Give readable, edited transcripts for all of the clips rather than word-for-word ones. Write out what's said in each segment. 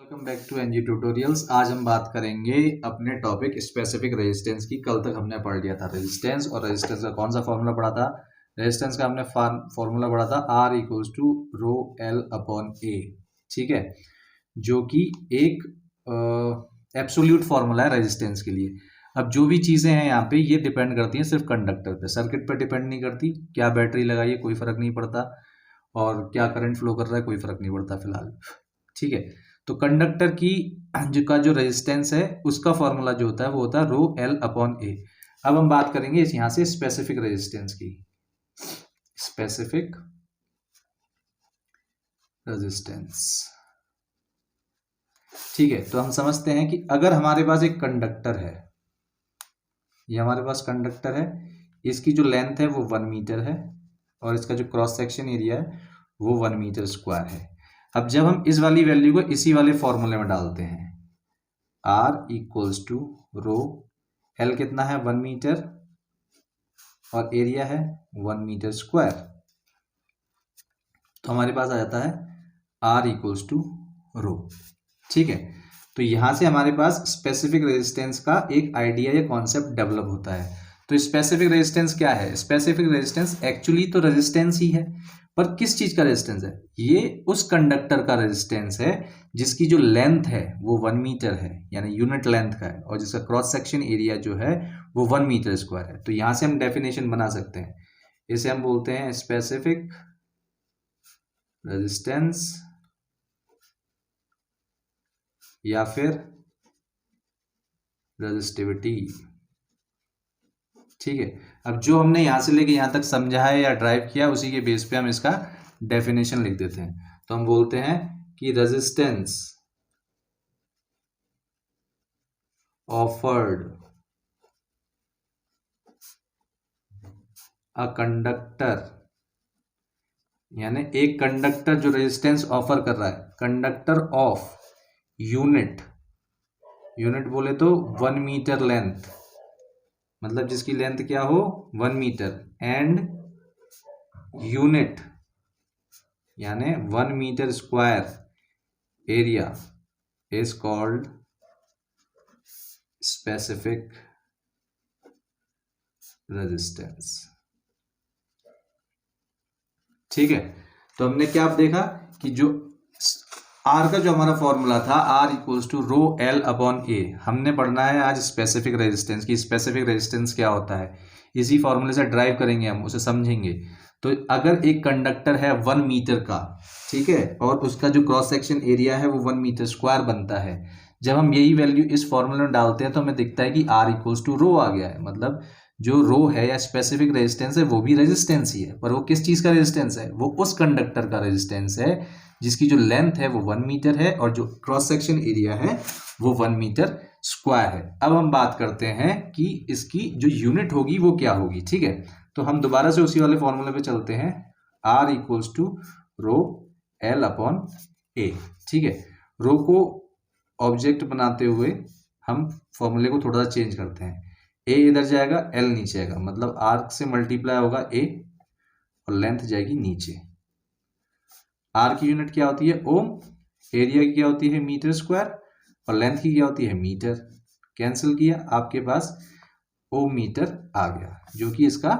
Welcome back to NG tutorials. आज हम बात करेंगे अपने टॉपिक स्पेसिफिक रेजिस्टेंस की। कल तक हमने पढ़ लिया था रेजिस्टेंस, और रेजिस्टेंस का कौन सा फॉर्मूला पढ़ा था। रेजिस्टेंस का हमने फॉर्मूला पढ़ा था R equals to rho L upon A, ठीक है, जो कि एक एब्सोल्यूट फॉर्मूला है रेजिस्टेंस के लिए। अब जो भी चीज़ें हैं यहाँ पे ये डिपेंड करती हैं सिर्फ कंडक्टर पे, सर्किट पे डिपेंड नहीं करती। क्या बैटरी लगाइए कोई फर्क नहीं पड़ता, और क्या करंट फ्लो कर रहा है कोई फर्क नहीं पड़ता फिलहाल, ठीक है। तो कंडक्टर की जो रेजिस्टेंस है उसका फॉर्मूला जो होता है वो होता है रो एल अपॉन ए। अब हम बात करेंगे इस यहां से स्पेसिफिक रेजिस्टेंस की। स्पेसिफिक रेजिस्टेंस, ठीक है। तो हम समझते हैं कि अगर हमारे पास एक कंडक्टर है, ये हमारे पास कंडक्टर है, इसकी जो लेंथ है वो 1 मीटर है, और इसका जो क्रॉस सेक्शन एरिया है वो 1 मीटर स्क्वायर है। अब जब हम इस वाली वैल्यू को इसी वाले फॉर्मूले में डालते हैं, R equals to rho L कितना है 1 मीटर, और एरिया है 1 मीटर स्क्वायर, तो हमारे पास आ जाता है R इक्वल्स टू रो, ठीक है। तो यहां से हमारे पास स्पेसिफिक रेजिस्टेंस का एक आइडिया या कॉन्सेप्ट डेवलप होता है। तो स्पेसिफिक रेजिस्टेंस क्या है? स्पेसिफिक रेजिस्टेंस एक्चुअली तो रेजिस्टेंस ही है, पर किस चीज का रेजिस्टेंस है? ये उस कंडक्टर का रेजिस्टेंस है जिसकी जो लेंथ है वो 1 मीटर है, यानी यूनिट लेंथ का है, और जिसका क्रॉस सेक्शन एरिया जो है वो 1 मीटर स्क्वायर है। तो यहां से हम डेफिनेशन बना सकते हैं, इसे हम बोलते हैं स्पेसिफिक रेजिस्टेंस या फिर रेजिस्टिविटी, ठीक है। अब जो हमने यहां से लेके यहां तक समझा है या ड्राइव किया, उसी के बेस पे हम इसका डेफिनेशन लिख देते हैं। तो हम बोलते हैं कि रेजिस्टेंस ऑफर्ड अ कंडक्टर, यानी एक कंडक्टर जो रेजिस्टेंस ऑफर कर रहा है, कंडक्टर ऑफ यूनिट, यूनिट बोले तो 1 मीटर लेंथ, मतलब जिसकी लेंथ क्या हो 1 मीटर, एंड यूनिट यानी 1 metre square area is called specific resistance, ठीक है। तो हमने क्या देखा कि जो R का जो हमारा फॉर्मूला था R equals to rho L upon A, हमने पढ़ना है आज स्पेसिफिक रेजिस्टेंस की। स्पेसिफिक रेजिस्टेंस क्या होता है, इसी फॉर्मूले से ड्राइव करेंगे हम, उसे समझेंगे। तो अगर एक कंडक्टर है 1 मीटर का, ठीक है, और उसका जो क्रॉस सेक्शन एरिया है वो 1 मीटर स्क्वायर बनता है, जब हम यही वैल्यू इस फॉर्मूले में डालते हैं तो हमें दिखता है कि R इक्वल्स टू रो आ गया है। मतलब जो रो है या स्पेसिफिक रेजिस्टेंस है वो भी रेजिस्टेंस ही है, पर वो किस चीज का रेजिस्टेंस है? वो उस कंडक्टर का रेजिस्टेंस है जिसकी जो लेंथ है वो 1 मीटर है, और जो क्रॉस सेक्शन एरिया है वो 1 मीटर स्क्वायर है। अब हम बात करते हैं कि इसकी जो यूनिट होगी वो क्या होगी, ठीक है। तो हम दोबारा से उसी वाले फॉर्मूले पे चलते हैं, R equals to rho L upon A, ठीक है। रो को ऑब्जेक्ट बनाते हुए हम फॉर्मूले को थोड़ा सा चेंज करते हैं, ए इधर जाएगा, एल नीचे आएगा, मतलब आर्क से मल्टीप्लाई होगा ए, और लेंथ जाएगी नीचे। आर की यूनिट क्या होती है? ओम, एरिया की क्या होती है? मीटर स्क्वायर, और लेंथ की क्या होती है? मीटर। कैंसिल किया, आपके पास ओम मीटर आ गया, जो कि इसका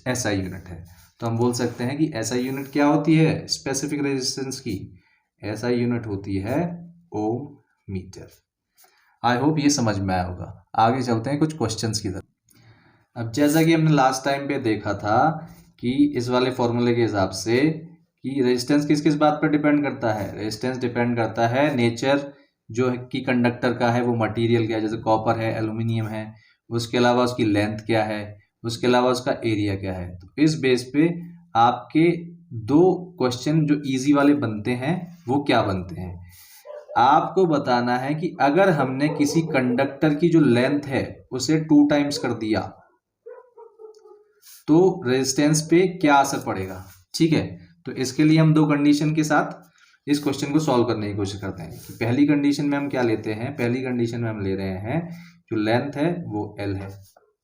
एसआई यूनिट है। तो हम बोल सकते हैं कि एसआई यूनिट क्या होती है स्पेसिफिक रेजिस्टेंस की? एसआई यूनिट होती है ओम मीटर। आई होप ये समझ में आया होगा। आगे चलते हैं कुछ क्वेश्चंस की तरफ। अब जैसा कि हमने लास्ट टाइम पे देखा था कि इस वाले फॉर्मूले के हिसाब से कि रेजिस्टेंस किस किस बात पर डिपेंड करता है? रेजिस्टेंस डिपेंड करता है नेचर जो है कि कंडक्टर का है, वो मटेरियल क्या है, जैसे कॉपर है, एल्यूमिनियम है, उसके अलावा उसकी लेंथ क्या है, उसके अलावा उसका एरिया क्या है। तो इस बेस पे आपके 2 क्वेश्चन जो इजी वाले बनते हैं वो क्या बनते हैं? आपको बताना है कि अगर हमने किसी कंडक्टर की जो लेंथ है उसे 2 टाइम्स कर दिया तो रेजिस्टेंस पे क्या असर पड़ेगा, ठीक है। तो इसके लिए हम 2 कंडीशन के साथ इस क्वेश्चन को सॉल्व करने की कोशिश करते हैं। कि पहली कंडीशन में हम क्या लेते हैं? पहली कंडीशन में हम ले रहे हैं जो लेंथ है वो L है,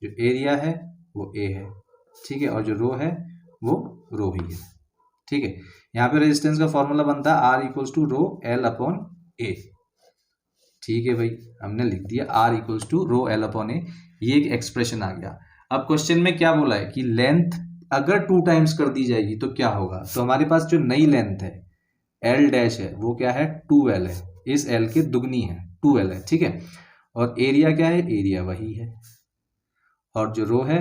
जो एरिया है वो A है, ठीक है, और जो रो है वो रो ही है, ठीक है। यहाँ पे रेजिस्टेंस का फॉर्मूला बनता है R equals to rho L upon A. ठीक है भाई, हमने लिख दिया R equals to rho L upon A, ये एक एक्सप्रेशन आ गया। अब क्वेश्चन में क्या बोला है कि लेंथ अगर 2 टाइम्स कर दी जाएगी तो क्या होगा। तो हमारे पास जो नई लेंथ है एल डैश है वो क्या है 2l है, इस एल के दुगनी है 2l है। ठीक है, और एरिया क्या है, एरिया वही है। और जो रो है,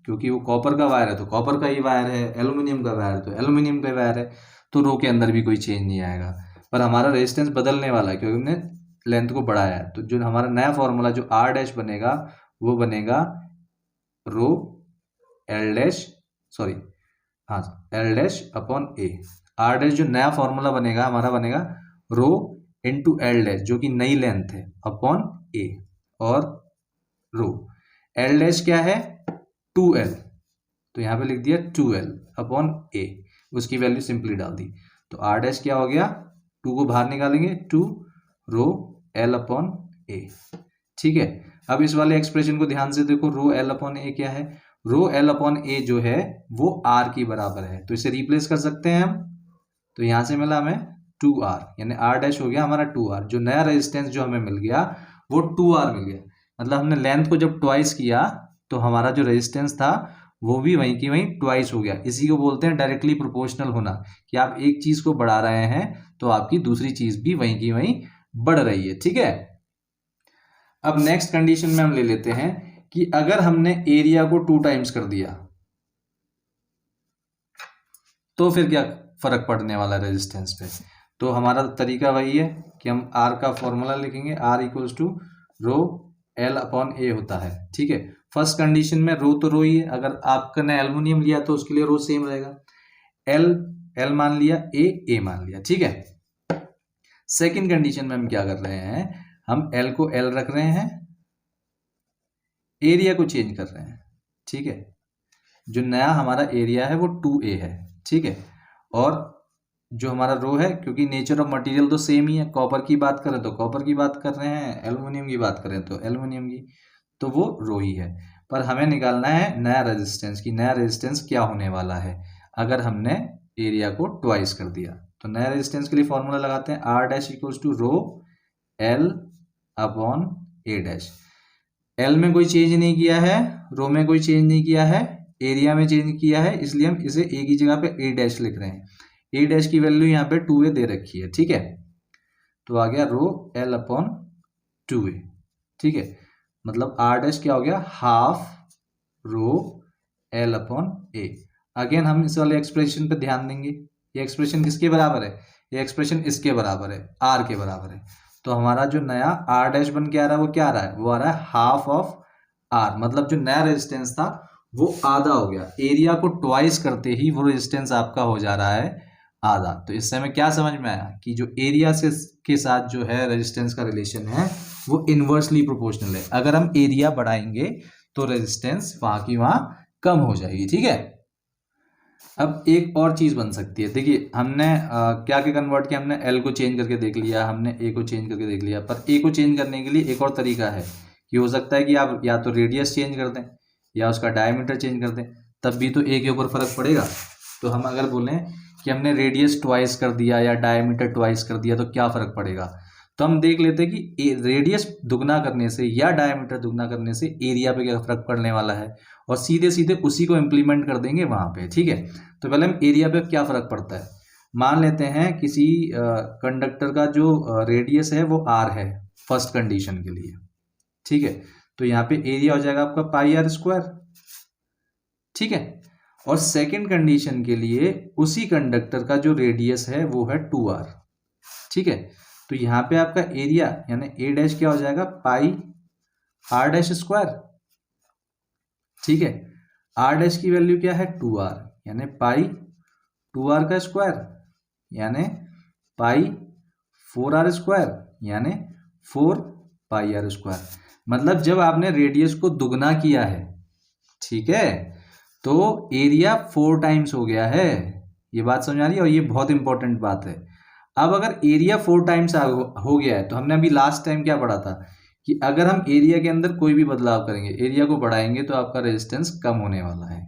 क्योंकि वो कॉपर का वायर है तो कॉपर का ही वायर है, एल्यूमिनियम का वायर तो एल्यूमिनियम का वायर है, तो रो के अंदर भी कोई चेंज नहीं आएगा। पर हमारा रेजिस्टेंस बदलने वाला है क्योंकि हमने लेंथ को बढ़ाया है। तो जो हमारा नया फॉर्मूला जो आर डैश बनेगा वो बनेगा रो एल डैश, सॉरी हाँ L dash upon A. R dash जो नया फॉर्मूला बनेगा हमारा बनेगा रो इंटू एल डैश जो कि नई लेंथ है अपॉन ए, और रो एल डैश क्या है 2l, तो यहाँ पे लिख दिया 2l अपॉन ए, उसकी वैल्यू सिंपली डाल दी। तो आर डैश क्या हो गया, 2 को बाहर निकालेंगे 2 रो एल अपॉन ए। ठीक है, अब इस वाले एक्सप्रेशन को ध्यान से देखो, रो एल अपॉन ए क्या है, रो एल अपॉन ए जो है वो आर की बराबर है, तो इसे रिप्लेस कर सकते हैं हम। तो यहां से मिला हमें 2r, यानी आर डैश हो गया हमारा 2r। जो नया रेजिस्टेंस जो हमें मिल गया वो 2r मिल गया, मतलब हमने लेंथ को जब ट्वाइस किया तो हमारा जो रेजिस्टेंस था वो भी वहीं की वहीं ट्वाइस हो गया। इसी को बोलते हैं डायरेक्टली प्रोपोर्शनल होना, कि आप एक चीज को बढ़ा रहे हैं तो आपकी दूसरी चीज भी वहीं की वहीं बढ़ रही है। ठीक है, अब नेक्स्ट कंडीशन में हम ले लेते हैं कि अगर हमने एरिया को 2 टाइम्स कर दिया तो फिर क्या फर्क पड़ने वाला रेजिस्टेंस पे। तो हमारा तरीका वही है कि हम आर का फॉर्मूला लिखेंगे, R equals to rho L upon A होता है। ठीक है, फर्स्ट कंडीशन में रो तो रो ही है, अगर आपने एल्युमिनियम लिया तो उसके लिए रो सेम रहेगा, एल एल मान लिया, ए मान लिया। ठीक है, सेकेंड कंडीशन में हम क्या कर रहे हैं, हम एल को एल रख रहे हैं, एरिया को चेंज कर रहे हैं। ठीक है, जो नया हमारा एरिया है वो 2a है। ठीक है, और जो हमारा रो है, क्योंकि नेचर ऑफ मटेरियल तो सेम ही है, कॉपर की बात करें तो कॉपर की बात कर रहे हैं, एल्युमिनियम की बात करें तो एल्युमिनियम की, तो वो रो ही है। पर हमें निकालना है नया रेजिस्टेंस, की नया रेजिस्टेंस क्या होने वाला है अगर हमने एरिया को ट्वाइस कर दिया। तो नया रेजिस्टेंस के लिए फॉर्मूला लगाते हैं, R dash equals to rho L upon A dash. L में कोई चेंज नहीं किया है, रो में कोई चेंज नहीं किया है, एरिया में चेंज किया है, इसलिए हम इसे ए की जगह पे ए डैश लिख रहे हैं। ए डैश की वैल्यू यहाँ पे 2a दे रखी है। ठीक है, तो आ गया रो एल अपॉन 2a। ठीक है, मतलब आर डैश क्या हो गया, हाफ रो एल अपॉन ए। अगेन हम इस वाले एक्सप्रेशन पे ध्यान देंगे, ये एक्सप्रेशन किसके बराबर है, ये एक्सप्रेशन इसके बराबर है, आर के बराबर है। तो हमारा जो नया आर डैश बन के आ रहा है वो क्या आ रहा है, वो आ रहा है हाफ ऑफ आर, मतलब जो नया रेजिस्टेंस था वो आधा हो गया। एरिया को ट्वाइस करते ही वो रेजिस्टेंस आपका हो जा रहा है आधा। तो इससे हमें क्या समझ में आया कि जो एरिया से के साथ जो है रेजिस्टेंस का रिलेशन है वो इनवर्सली प्रोपोर्शनल है। अगर हम एरिया बढ़ाएंगे तो रेजिस्टेंस वहां की वहां कम हो जाएगी। ठीक है, अब एक और चीज बन सकती है, देखिए हमने क्या क्या कन्वर्ट किया, हमने एल को चेंज करके देख लिया, हमने ए को चेंज करके देख लिया, पर ए को चेंज करने के लिए एक और तरीका है कि हो सकता है कि आप या तो रेडियस चेंज कर दें या उसका डायमीटर चेंज कर दें, तब भी तो ए के ऊपर फर्क पड़ेगा। तो हम अगर बोलें कि हमने रेडियस ट्वाइस कर दिया या डायमीटर ट्वाइस कर दिया तो क्या फर्क पड़ेगा, तो हम देख लेते हैं कि रेडियस दुगना करने से या डायमीटर दुगना करने से एरिया पे क्या फर्क पड़ने वाला है, और सीधे सीधे उसी को इम्प्लीमेंट कर देंगे वहां पे। ठीक है, तो पहले हम एरिया पे क्या फर्क पड़ता है, मान लेते हैं किसी कंडक्टर का जो रेडियस है वो आर है फर्स्ट कंडीशन के लिए। ठीक है, तो यहाँ पे एरिया हो जाएगा आपका पाई आर स्क्वायर। ठीक है, और सेकंड कंडीशन के लिए उसी कंडक्टर का जो रेडियस है वो है 2r। ठीक है, तो यहाँ पे आपका एरिया यानी ए डैश क्या हो जाएगा, पाई आर डैश स्क्वायर। ठीक है, आर डैश की वैल्यू क्या है 2r, यानी पाई 2r का स्क्वायर, यानी पाई 4r स्क्वायर, यानी 4 पाई आर स्क्वायर। मतलब जब आपने रेडियस को दुगना किया है, ठीक है, तो एरिया 4 टाइम्स हो गया है। ये बात समझ आ रही है, और ये बहुत इंपॉर्टेंट बात है। अब अगर एरिया 4 टाइम्स हो गया है तो हमने अभी लास्ट टाइम क्या पढ़ा था कि अगर हम एरिया के अंदर कोई भी बदलाव करेंगे, एरिया को बढ़ाएंगे, तो आपका रेजिस्टेंस कम होने वाला है।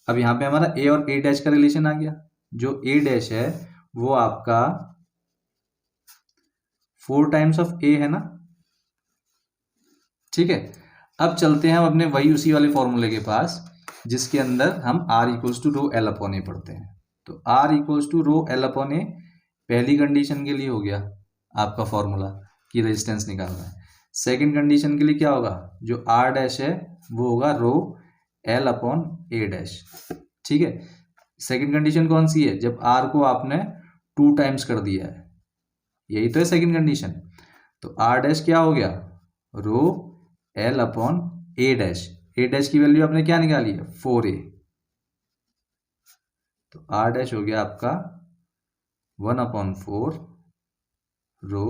अब यहाँ पे हमारा ए और ए डैश का रिलेशन आ गया। जो ए डैश है वो आपका 4 टाइम्स ऑफ ए है ना, ठीक है। अब चलते हैं हम अपने वही उसी वाले फॉर्मूले के पास जिसके अंदर हम r equals to rho L upon A पढ़ते हैं। तो r equals to rho L upon A पहली कंडीशन के लिए हो गया आपका फॉर्मूला कि रेजिस्टेंस निकालना है। सेकंड कंडीशन के लिए क्या होगा, जो r डैश है वो होगा रो एल अपॉन ए डैश, ठीक है। सेकंड कंडीशन कौन सी है, जब r को आपने 2 टाइम्स कर दिया है, यही तो है सेकंड कंडीशन। तो r डैश क्या हो गया, रो L upon A dash, A dash की वैल्यू आपने क्या निकाली है 4a, तो r डैश हो गया आपका 1/4 रो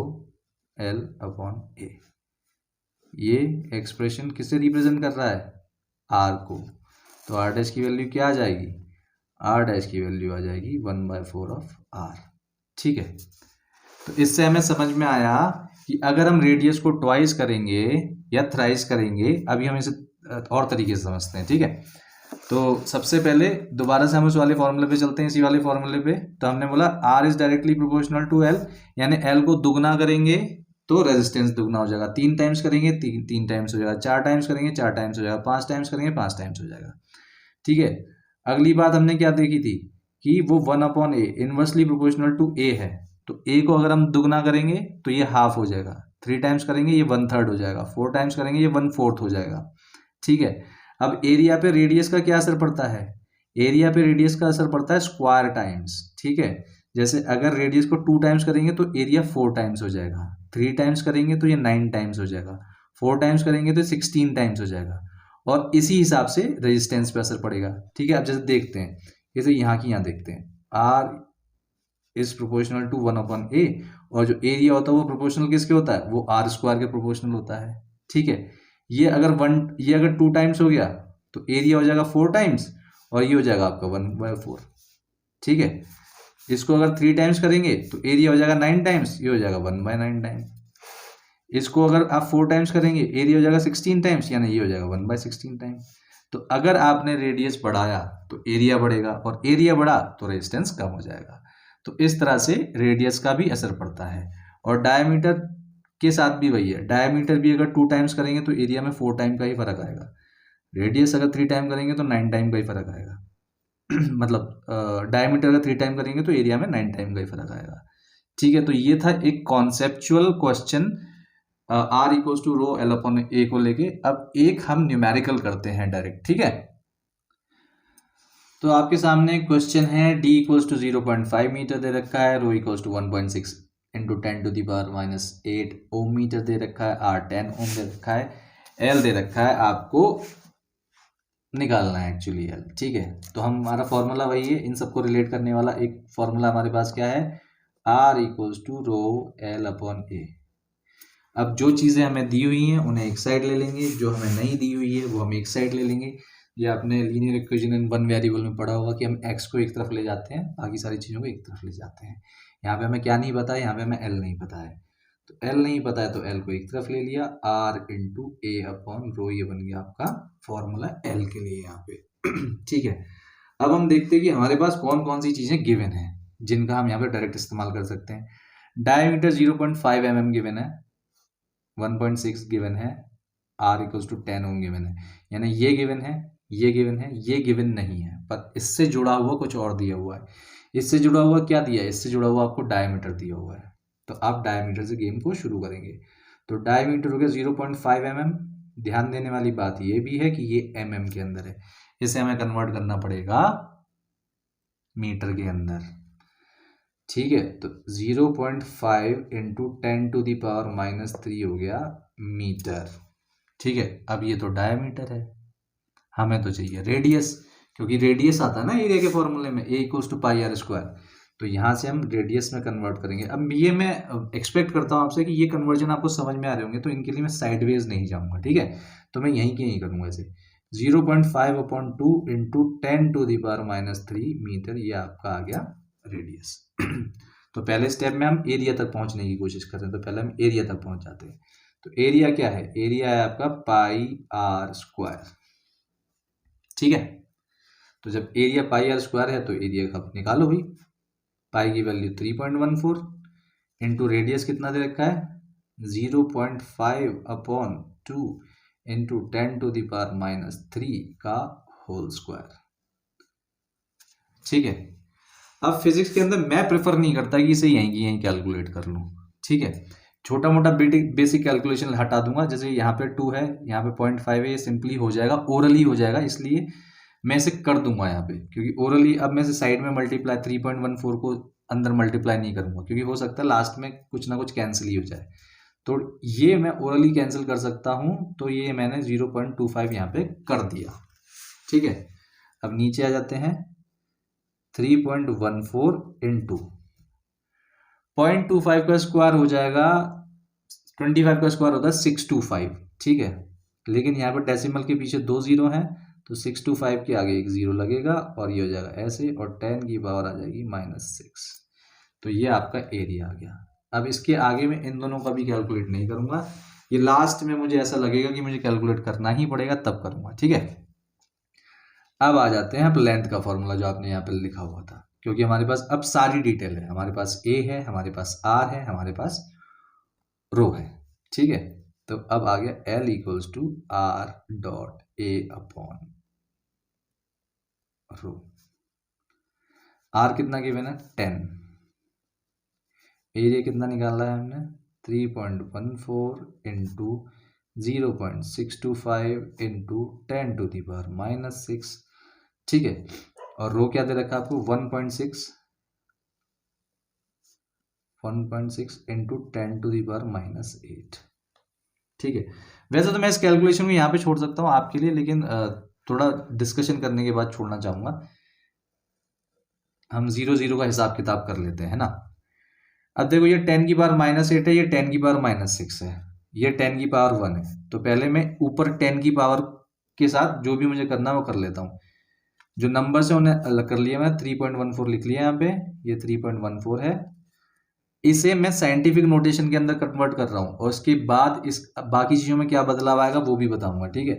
एल अपॉन ए। ये एक्सप्रेशन किसे रिप्रेजेंट कर रहा है, r को। तो r डैश की वैल्यू क्या आ जाएगी, r डैश की वैल्यू आ जाएगी 1/4 ऑफ r, ठीक है। तो इससे हमें समझ में आया कि अगर हम रेडियस को ट्वाइस करेंगे या थ्राइस करेंगे, अभी हम इसे और तरीके से समझते हैं, ठीक है। तो सबसे पहले दोबारा से हम उस वाले फॉर्मूले पे चलते हैं, इसी वाले फॉर्मूले पे। तो हमने बोला r is directly proportional to l, यानी l को दुगना करेंगे तो रेजिस्टेंस दुगना हो जाएगा, 3 टाइम्स करेंगे 3 टाइम्स हो जाएगा, 4 टाइम्स करेंगे 4 टाइम्स हो जाएगा, 5 टाइम्स करेंगे 5 टाइम्स हो जाएगा, ठीक है। अगली बात हमने क्या देखी थी कि वो 1/a inversely proportional to a है, तो a को अगर हम दुगना करेंगे तो ये हाफ हो जाएगा, 3 टाइम्स करेंगे ये 1/3 हो जाएगा, 4 टाइम्स करेंगे ये 1/4 हो जाएगा, ठीक है। अब एरिया पे रेडियस का क्या असर पड़ता है, एरिया पे रेडियस का असर पड़ता है स्क्वायर टाइम्स, ठीक है। जैसे अगर रेडियस को 2 टाइम्स करेंगे तो एरिया 4 टाइम्स हो जाएगा, 3 टाइम्स करेंगे तो ये 9 टाइम्स हो जाएगा, 4 टाइम्स करेंगे तो 16 टाइम्स हो जाएगा, और इसी हिसाब से रेजिस्टेंस पे असर पड़ेगा, ठीक है। अब जैसे देखते हैं, जैसे यहाँ की यहाँ देखते हैं, r is proportional to 1/a, और जो एरिया होता है वो प्रोपोर्शनल किसके होता है, वो r स्क्वायर के प्रोपोर्शनल होता है, ठीक है। ये अगर 2 टाइम्स हो गया तो एरिया हो जाएगा 4 टाइम्स, और ये हो जाएगा आपका 1/4, ठीक है। इसको अगर 3 टाइम्स करेंगे तो एरिया हो जाएगा 9 टाइम्स, ये हो जाएगा 1/9 टाइम्स। इसको अगर आप 4 टाइम्स करेंगे एरिया हो जाएगा 16 टाइम्स, यानी ये हो जाएगा 1/16 टाइम्स। तो अगर आपने रेडियस बढ़ाया तो एरिया बढ़ेगा, और एरिया बढ़ा तो रेजिस्टेंस कम हो जाएगा। तो इस तरह से रेडियस का भी असर पड़ता है, और डायमीटर के साथ भी वही है, डायमीटर भी अगर 2 टाइम्स करेंगे तो एरिया में 4 टाइम का ही फर्क आएगा, रेडियस अगर 3 टाइम करेंगे तो 9 टाइम का ही फर्क आएगा मतलब डायमीटर अगर 3 टाइम करेंगे तो एरिया में 9 टाइम का ही फर्क आएगा, ठीक है। तो ये था एक conceptual question r equals to rho L upon A को लेके। अब एक हम न्यूमेरिकल करते हैं डायरेक्ट, ठीक है। तो आपके सामने क्वेश्चन है, d इक्वल्स टू 0.5 मीटर दे रखा है, rho equals to 1.6 into 10⁻⁻8 ohm metre दे रखा है, r 10 ओम दे रखा है, l दे रखा है, आपको निकालना है एक्चुअली l, ठीक है। तो हमारा फॉर्मूला वही है, इन सबको रिलेट करने वाला एक फॉर्मूला हमारे पास क्या है, r equals to rho L upon A. अब जो चीज़ें हमें दी हुई हैं उन्हें एक साइड ले लेंगे, जो हमें नहीं दी हुई है वो हम एक साइड ले लेंगे। ये आपने linear equation in one variable में पढ़ा होगा कि हम x को एक तरफ ले जाते हैं, बाकी सारी चीज़ों को एक तरफ ले जाते हैं। यहाँ पे हमें क्या नहीं पता है, यहाँ पे हमें l नहीं पता है, तो l नहीं पता है तो l को एक तरफ ले लिया, r इंटू ए अपॉन रो, ये बन गया आपका फॉर्मूला l के लिए यहाँ पे ठीक है। अब हम देखते हैं कि हमारे पास कौन कौन सी चीज़ें गिवन हैं जिनका हम यहाँ पे डायरेक्ट इस्तेमाल कर सकते हैं। डायमीटर 0.5 mm गिवन है, 1.6 गिवन है, r equals to 10 ohm given है, यानी ये गिवन है, ये गिवन है, ये गिवन नहीं है, पर इससे जुड़ा हुआ कुछ और दिया हुआ है। इससे जुड़ा हुआ क्या दिया है, इससे जुड़ा हुआ आपको डायमीटर दिया हुआ है, तो आप डायमीटर से गेम को शुरू करेंगे। तो डायमीटर हो गया 0.5 mm। ध्यान देने वाली बात ये भी है कि ये mm के अंदर है, इसे हमें कन्वर्ट करना पड़ेगा मीटर के अंदर, ठीक है। तो 0.5 इंटू 10⁻³ हो गया मीटर, ठीक है। अब ये तो डायमीटर है, हमें तो चाहिए रेडियस, क्योंकि रेडियस आता है ना एरिया के फॉर्मूले में, a equals to pi r square, तो यहाँ से हम रेडियस में कन्वर्ट करेंगे। अब ये मैं एक्सपेक्ट करता हूँ आपसे कि ये कन्वर्जन आपको समझ में आ रहे होंगे, तो इनके लिए मैं साइडवेज नहीं जाऊँगा, ठीक है। तो मैं यहीं के यहीं करूँगा इसे, 0.5/2 इंटू 10⁻³ मीटर, ये आपका आ गया रेडियस तो पहले स्टेप में हम एरिया तक पहुंचने की कोशिश कर रहे हैं, तो पहले हम एरिया तक पहुंच जाते हैं। तो एरिया क्या है, एरिया है आपका पाई r स्क्वायर, ठीक है। तो जब एरिया पाई r स्क्वायर है तो एरिया का निकालो भाई, पाई की वैल्यू 3.14 इंटू रेडियस कितना दे रखा है 0.5/2 इंटू 10⁻³ का होल स्क्वायर। ठीक है, अब फिजिक्स के अंदर मैं प्रेफर नहीं करता कि इसे यहीं की यहीं कैलकुलेट कर लूँ। ठीक है, छोटा मोटा बेसिक कैलकुलेशन हटा दूंगा, जैसे यहाँ पे 2 है, यहाँ पे 0.5 है, ये सिंपली हो जाएगा, ओरली हो जाएगा, इसलिए मैं इसे कर दूंगा यहाँ पे, क्योंकि ओरली अब मैं इसे साइड में मल्टीप्लाई 3.14 को अंदर मल्टीप्लाई नहीं करूंगा, क्योंकि हो सकता है लास्ट में कुछ ना कुछ कैंसिल ही हो जाए, तो ये मैं ओरली कैंसिल कर सकता हूँ, तो ये मैंने 0.25 यहाँ पे कर दिया। ठीक है, अब नीचे आ जाते हैं 3.14 इंटू 0.25 का स्क्वायर हो जाएगा, 25 का स्क्वायर होता है 625। ठीक है, लेकिन यहाँ पर डेसिमल के पीछे 2 जीरो हैं, तो 625 के आगे एक जीरो लगेगा और ये हो जाएगा ऐसे, और 10 की पावर आ जाएगी -6। तो ये आपका एरिया आ गया। अब इसके आगे मैं इन दोनों का भी कैलकुलेट नहीं करूंगा, ये लास्ट में मुझे ऐसा लगेगा कि मुझे कैलकुलेट करना ही पड़ेगा तब करूंगा। ठीक है, अब आ जाते हैं आप लेंथ का फॉर्मूला जो आपने यहाँ पे लिखा हुआ था, क्योंकि हमारे पास अब सारी डिटेल है, हमारे पास ए है, हमारे पास आर है, हमारे पास रो है। ठीक है, तो अब आ गया L = R.A/रो। आर कितना गिवन है 10, एरिया कितना निकाला है हमने 3.14 इंटू 0.625 इंटू 10⁻⁻6। ठीक है, और रो क्या दे रखा है आपको 1.6 इंटू 10⁻⁻8। ठीक है, वैसे तो मैं इस कैलकुलेशन को यहाँ पे छोड़ सकता हूँ आपके लिए, लेकिन थोड़ा डिस्कशन करने के बाद छोड़ना चाहूंगा। हम 0 का हिसाब किताब कर लेते हैं ना। अब देखो ये 10⁻⁻8 है, ये 10⁻�6 है, ये 10⁻1 है, तो पहले मैं ऊपर 10 की पावर के साथ जो भी मुझे करना है वो कर लेता हूँ। जो नंबर से उन्हें अलग कर लिया, मैं 3.14 लिख लिया यहाँ पे, ये 3.14 है, इसे मैं साइंटिफिक नोटेशन के अंदर कन्वर्ट कर रहा हूँ, और उसके बाद इस बाकी चीज़ों में क्या बदलाव आएगा वो भी बताऊंगा। ठीक है,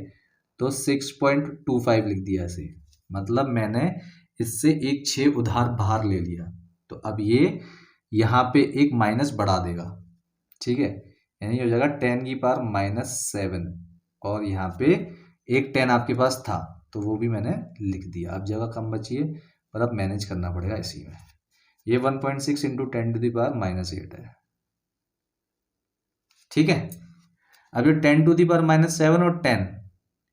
तो 6.25 लिख दिया ऐसे, मतलब मैंने इससे एक 6 उधार बाहर ले लिया, तो अब ये यहाँ पे एक माइनस बढ़ा देगा। ठीक है, यानी हो जाएगा 10⁻⁻7, और यहाँ पे एक 10 आपके पास था तो वो भी मैंने लिख दिया। अब जगह कम बची है, पर अब मैनेज करना पड़ेगा इसी में। ये 1.6 इंटू 10⁻⁻8 है। ठीक है, अब ये 10⁻⁻7 और 10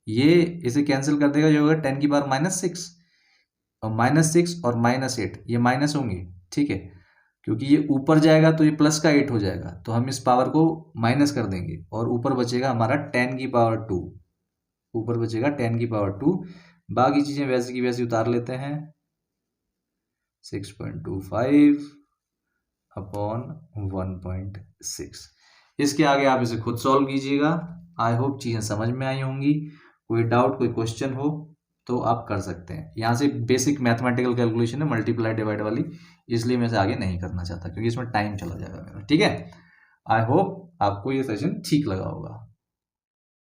ये इसे कैंसिल कर देगा, जो होगा 10⁻⁻6, और -6 और -8 ये माइनस होंगे। ठीक है, क्योंकि ये ऊपर जाएगा तो ये प्लस का 8 हो जाएगा, तो हम इस पावर को माइनस कर देंगे, और ऊपर बचेगा हमारा 10⁻², ऊपर बचेगा 10⁻²। बाकी चीजें वैसे की वैसे उतार लेते हैं, 6.25/1.6। इसके आगे आप इसे खुद सॉल्व कीजिएगा। आई होप चीजें समझ में आई होंगी। कोई डाउट, कोई क्वेश्चन हो तो आप कर सकते हैं। यहाँ से बेसिक मैथमेटिकल कैलकुलेशन है, मल्टीप्लाई डिवाइड वाली, इसलिए मैं इसे आगे नहीं करना चाहता, क्योंकि इसमें टाइम चला जाएगा मेरा। ठीक है, आई होप आपको ये सेशन ठीक लगा होगा।